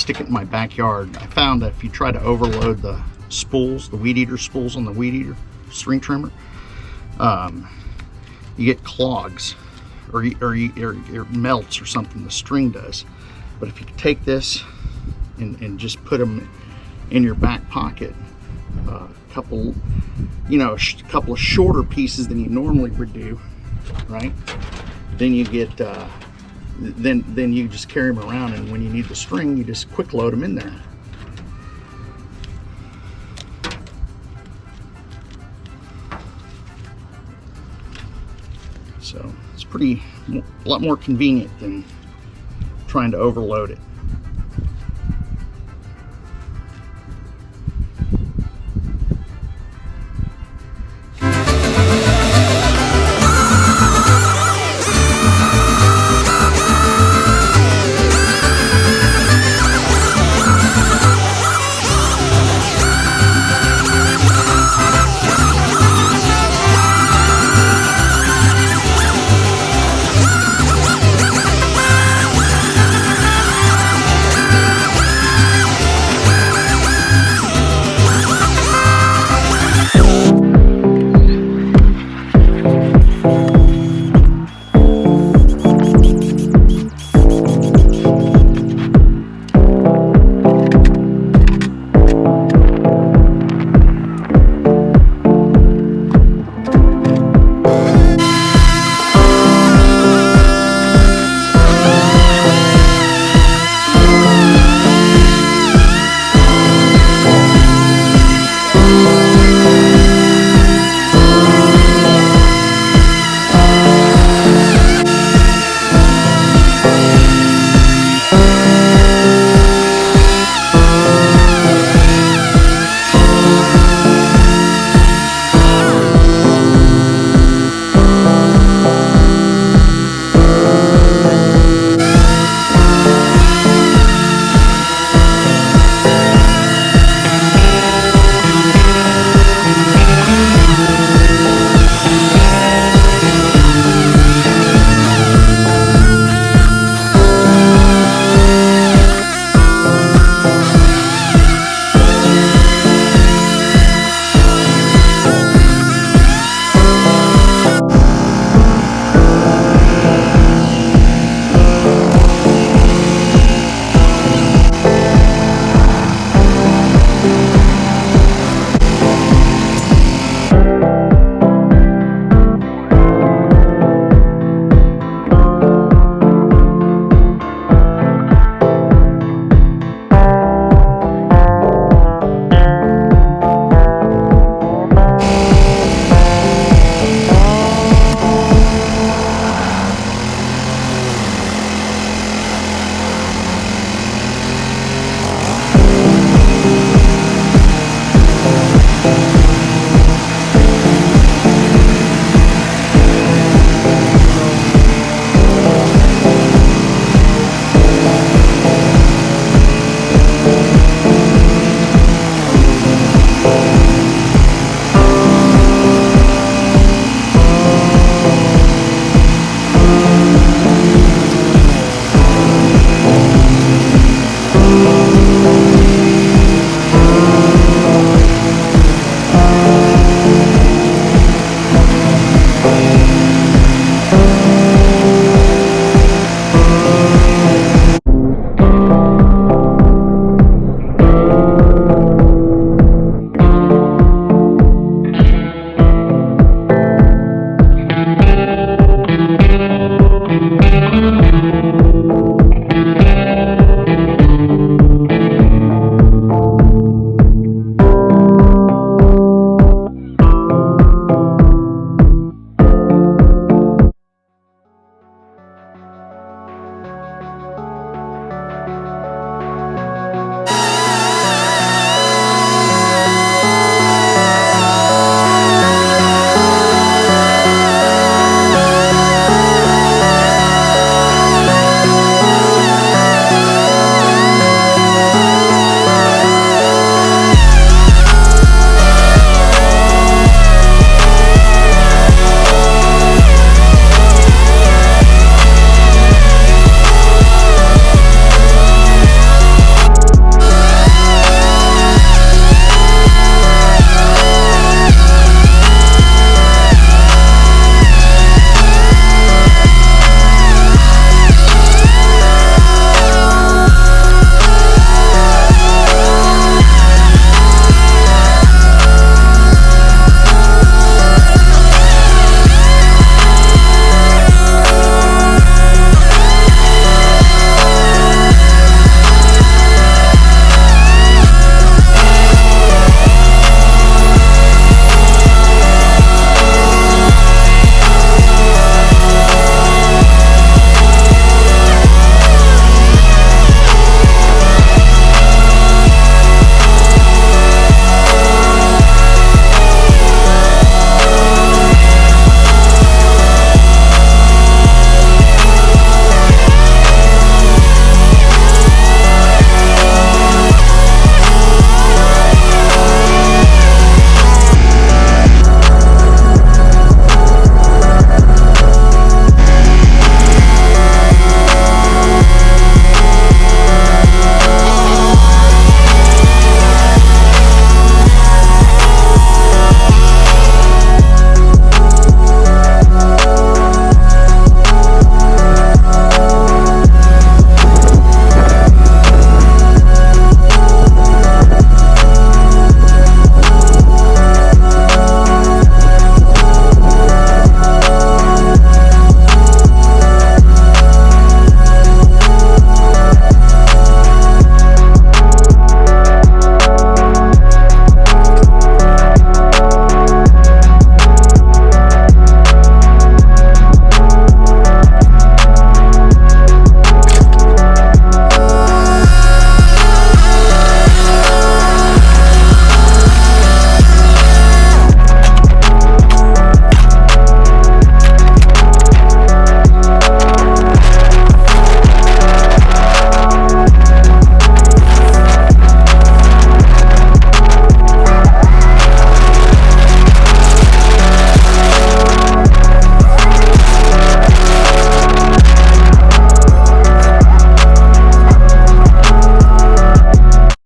stick it in my backyard. I found that if you try to overload the spools, the weed eater spools on the weed eater string trimmer, you get clogs, or it melts or something, the string does. But if you take this and just put them in your back pocket, a couple of shorter pieces than you normally would do, right? Then you get then you just carry them around, and when you need the string, you just quick load them in there. So it's a lot more convenient than trying to overload it.